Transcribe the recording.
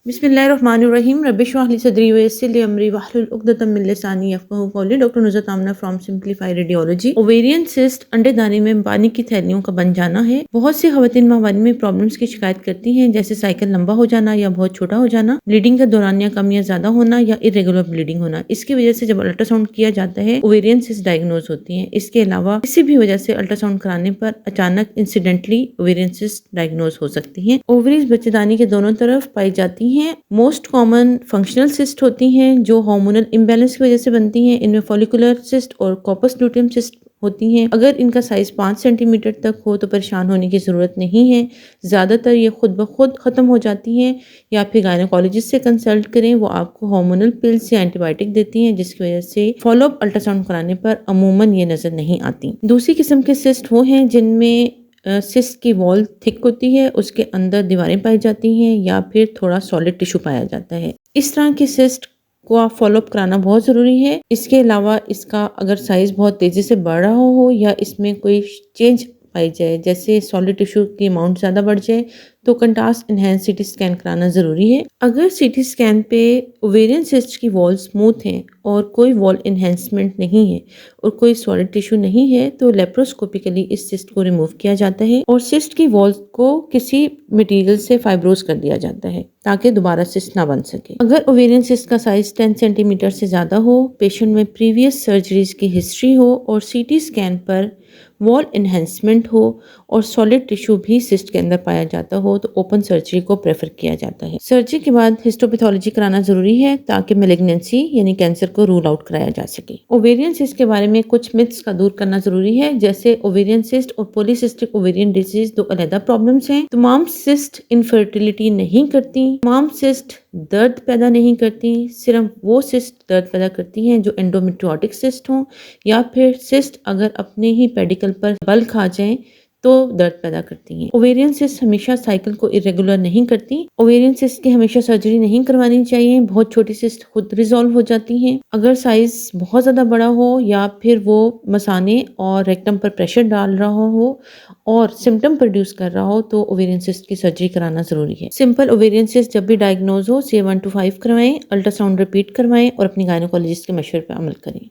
बिस्मिल्लाहिर्रहमानिर्रहीम रब्बिश्रह ली सदरी वयस्सिर ली अमरी वहलुल उक़दतम मिन लिसानी यफ़क़हू क़ौली। Doctor Nuzrat Amna from simplified radiology. Ovarian cyst अंडेदानी में पानी की थैलियों का बन जाना है। बहुत सी ख़वातीन माहवारी में प्रॉब्लम्स की शिकायत करती हैं, जैसे साइकिल लंबा हो जाना या बहुत छोटा हो जाना, ब्लीडिंग का दौरान या कम या ज़्यादा होना या इरेगुलर ब्लीडिंग होना। इसकी वजह से जब अल्ट्रासाउंड किया जाता है ओवेरियन सिस्ट डायग्नोज होती है। इसके अलावा किसी भी वजह से अल्ट्रासाउंड कराने पर अचानक इंसिडेंटली ओवेरियन सिस्ट डायग्नोज हो सकती है। ओवरीज बच्चेदानी के दोनों तरफ पाई जाती हैं। मोस्ट कॉमन फंक्शनल सिस्ट होती हैं जो हार्मोनल इम्बैलेंस की वजह से बनती हैं। इनमें फॉलिकुलर सिस्ट और कॉर्पस ल्यूटियम सिस्ट होती हैं। अगर इनका साइज 5 सेंटीमीटर तक हो तो परेशान होने की ज़रूरत नहीं है। ज़्यादातर ये खुद ब खुद ख़त्म हो जाती हैं, या फिर गायनोकोलॉजिस्ट से कंसल्ट करें, वो आपको हार्मोनल पिल्स या एंटीबायोटिक देती हैं, जिसकी वजह से फॉलोअप अल्ट्रासाउंड कराने पर अमूमन ये नज़र नहीं आती। दूसरी किस्म के सिस्ट वो हैं जिनमें सिस्ट की वॉल थिक होती है, उसके अंदर दीवारें पाई जाती हैं या फिर थोड़ा सॉलिड टिश्यू पाया जाता है। इस तरह की सिस्ट को आप फॉलोअप कराना बहुत ज़रूरी है। इसके अलावा इसका अगर साइज़ बहुत तेज़ी से बढ़ रहा हो या इसमें कोई चेंज पाई जाए, जैसे सॉलिड टिश्यू की अमाउंट ज़्यादा बढ़ जाए, तो कंट्रास्ट इन्हेंस सीटी स्कैन कराना ज़रूरी है। अगर सीटी स्कैन पे ओवेरियन सिस्ट की वॉल स्मूथ हैं और कोई वॉल इन्हेंसमेंट नहीं है और कोई सॉलिड टिश्यू नहीं है, तो लेप्रोस्कोपिकली इस सिस्ट को रिमूव किया जाता है और सिस्ट की वॉल को किसी मटेरियल से फाइब्रोज कर दिया जाता है ताकि दोबारा सिस्ट ना बन सके। अगर ओवेरियन सिस्ट का साइज 10 सेंटीमीटर से ज़्यादा हो, पेशेंट में प्रीवियस सर्जरीज की हिस्ट्री हो और सीटी स्कैन पर वॉल इन्हेंसमेंट हो और सॉलिड टिश्यू भी सिस्ट के अंदर पाया जाता हो, तो ओपन सर्जरी को प्रेफर किया जाता है। सर्जरी के बाद हिस्टोपैथोलॉजी कराना जरूरी है ताकि मैलिग्नेंसी यानी कैंसर को रूल आउट कराया जा सके। ओवेरियन सिस्ट के बारे में कुछ मिथ्स का दूर करना जरूरी है, जैसे ओवेरियन सिस्ट और पॉलीसिस्टिक ओवेरियन डिजीज दो अलग प्रॉब्लम्स हैं। तमाम सिस्ट इनफर्टिलिटी नहीं करती, तमाम सिस्ट दर्द पैदा नहीं करती, सिर्फ वो सिस्ट दर्द पैदा करती हैं जो एंडोमेट्रियोटिक सिस्ट हों या फिर सिस्ट अगर अपने ही पेडिकल पर बल खा जाएं तो दर्द पैदा करती हैं। ओवेरियन सिस्ट हमेशा साइकिल को इरेगुलर नहीं करती। ओवेरियन सिस्ट की हमेशा सर्जरी नहीं करवानी चाहिए। बहुत छोटी सिस्ट खुद रिजॉल्व हो जाती हैं। अगर साइज बहुत ज़्यादा बड़ा हो या फिर वो मसाने और रेक्टम पर प्रेशर डाल रहा हो और सिम्टम प्रोड्यूस कर रहा हो, तो ओवेरियन सिस्ट की सर्जरी कराना जरूरी है। सिंपल ओवेरियन सिस्ट जब भी डायग्नोज हो, CA 1 to 5 करवाएं, अल्ट्रासाउंड रिपीट करवाएं और अपनी गायनोकोलॉजिस्ट के मशवरे पर अमल करें।